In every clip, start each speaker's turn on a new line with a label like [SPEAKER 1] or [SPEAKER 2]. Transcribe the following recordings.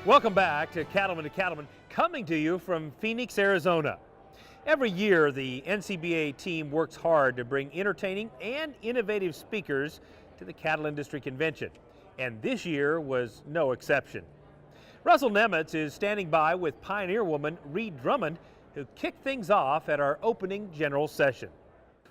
[SPEAKER 1] Welcome back to Cattlemen, coming to you from Phoenix, Arizona. Every year, the NCBA team works hard to bring entertaining and innovative speakers to the cattle industry convention, and this year was no exception. Russell Nemetz is standing by with pioneer woman Ree Drummond, who kicked things off at our opening general session.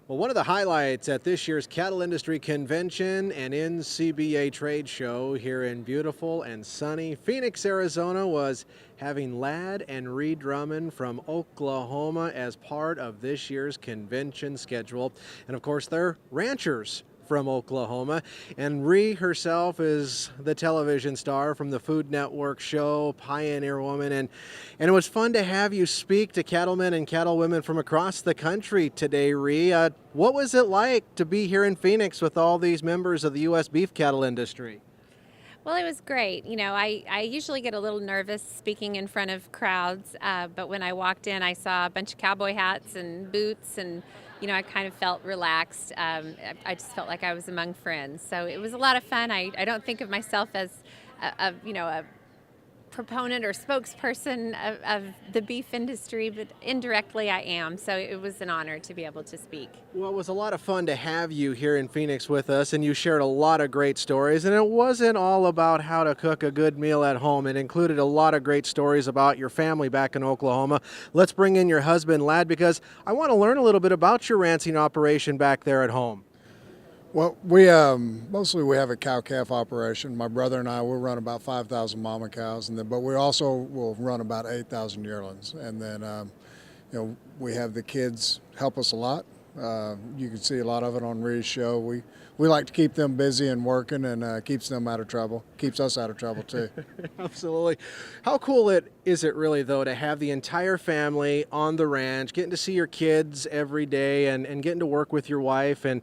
[SPEAKER 2] Well, one of the highlights at this year's Cattle Industry Convention and NCBA trade show here in beautiful and sunny Phoenix, Arizona was having Ladd and Ree Drummond from Oklahoma as part of this year's convention schedule. And of course, they're ranchers from Oklahoma, and Ree herself is the television star from the Food Network show, Pioneer Woman, and it was fun to have you speak to cattlemen and cattlewomen from across the country today, Ree. What was it like to be here in Phoenix with all these members of the U.S. beef cattle industry?
[SPEAKER 3] Well, it was great. You know, I usually get a little nervous speaking in front of crowds, but when I walked in, I saw a bunch of cowboy hats and boots, and you know, I kind of felt relaxed. I just felt like I was among friends. So it was a lot of fun. I don't think of myself as a proponent or spokesperson of the beef industry, but indirectly I am. So it was an honor to be able to speak.
[SPEAKER 2] Well, it was a lot of fun to have you here in Phoenix with us, and you shared a lot of great stories. And it wasn't all about how to cook a good meal at home. It included a lot of great stories about your family back in Oklahoma. Let's bring in your husband, Ladd, because I want to learn a little bit about your ranching operation back there at home.
[SPEAKER 4] Well, we mostly we have a cow-calf operation. My brother and I will run about 5,000 mama cows, but we also will run about 8,000 yearlings. And then, you know, we have the kids help us a lot. You can see a lot of it on Ree's show. We like to keep them busy and working, and keeps them out of trouble. Keeps us out of trouble too.
[SPEAKER 2] Absolutely. How cool is it really, though, to have the entire family on the ranch, getting to see your kids every day, and getting to work with your wife, and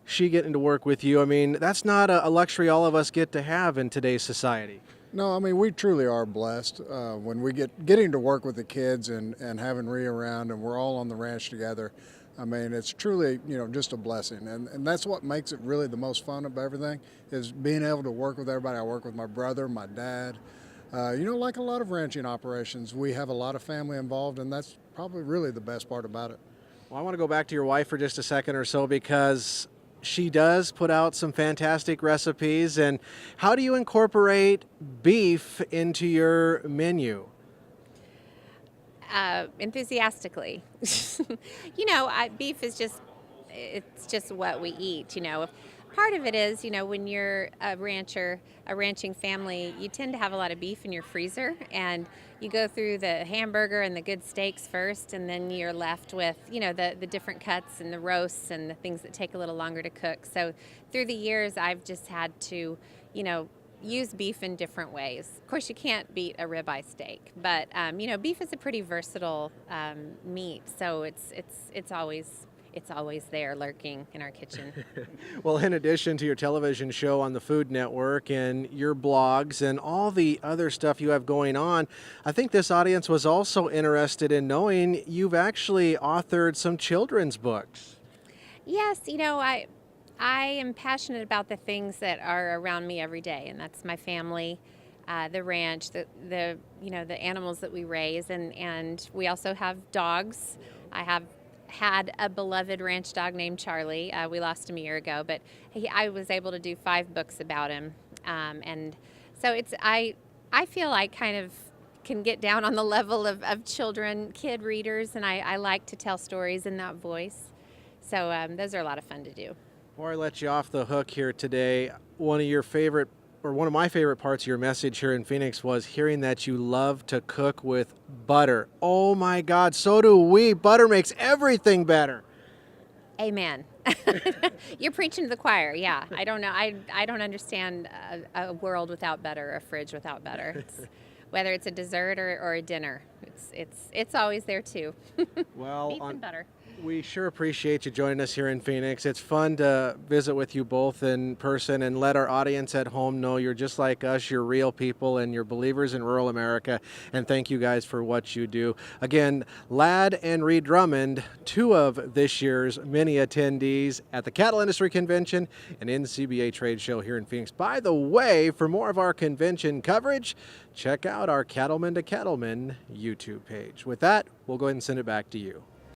[SPEAKER 2] she getting to work with you? I mean, that's not a luxury all of us get to have in today's society.
[SPEAKER 4] No, I mean, we truly are blessed when we getting to work with the kids and having Ree around, and we're all on the ranch together. I mean, it's truly, you know, just a blessing. And that's what makes it really the most fun of everything, is being able to work with everybody. I work with my brother, my dad. You know, like a lot of ranching operations, we have a lot of family involved, and that's probably really the best part about it.
[SPEAKER 2] Well, I want to go back to your wife for just a second or so, because she does put out some fantastic recipes. And how do you incorporate beef into your menu?
[SPEAKER 3] Enthusiastically. You know, beef is it's just what we eat, you know. Part of it is, you know, when you're a ranching family, you tend to have a lot of beef in your freezer, and you go through the hamburger and the good steaks first, and then you're left with, you know, the different cuts and the roasts and the things that take a little longer to cook. So through the years, I've just had to, you know, use beef in different ways. Of course, you can't beat a ribeye steak, but you know, beef is a pretty versatile meat, so it's always there lurking in our kitchen.
[SPEAKER 2] Well, in addition to your television show on the Food Network and your blogs and all the other stuff you have going on, I think this audience was also interested in knowing you've actually authored some children's books.
[SPEAKER 3] Yes, you know, I am passionate about the things that are around me every day, and that's my family, the ranch, the you know, the animals that we raise, and we also have dogs. I had a beloved ranch dog named Charlie. We lost him a year ago, but I was able to do 5 books about him, and so I feel I kind of can get down on the level of kid readers, and I like to tell stories in that voice. So those are a lot of fun to do.
[SPEAKER 2] Before I let you off the hook here today, one of my favorite parts of your message here in Phoenix was hearing that you love to cook with butter. Oh my God, so do we. Butter makes everything better.
[SPEAKER 3] Amen. You're preaching to the choir. Yeah, I don't know. I don't understand a world without butter, a fridge without butter. Whether it's a dessert or a dinner, it's always there too.
[SPEAKER 2] Well,
[SPEAKER 3] beef and butter.
[SPEAKER 2] We sure appreciate you joining us here in Phoenix. It's fun to visit with you both in person and let our audience at home know you're just like us, you're real people, and you're believers in rural America. And thank you guys for what you do. Again, Ladd and Ree Drummond, two of this year's many attendees at the Cattle Industry Convention and NCBA Trade Show here in Phoenix. By the way, for more of our convention coverage, check out our Cattlemen to Cattlemen YouTube page. With that, we'll go ahead and send it back to you.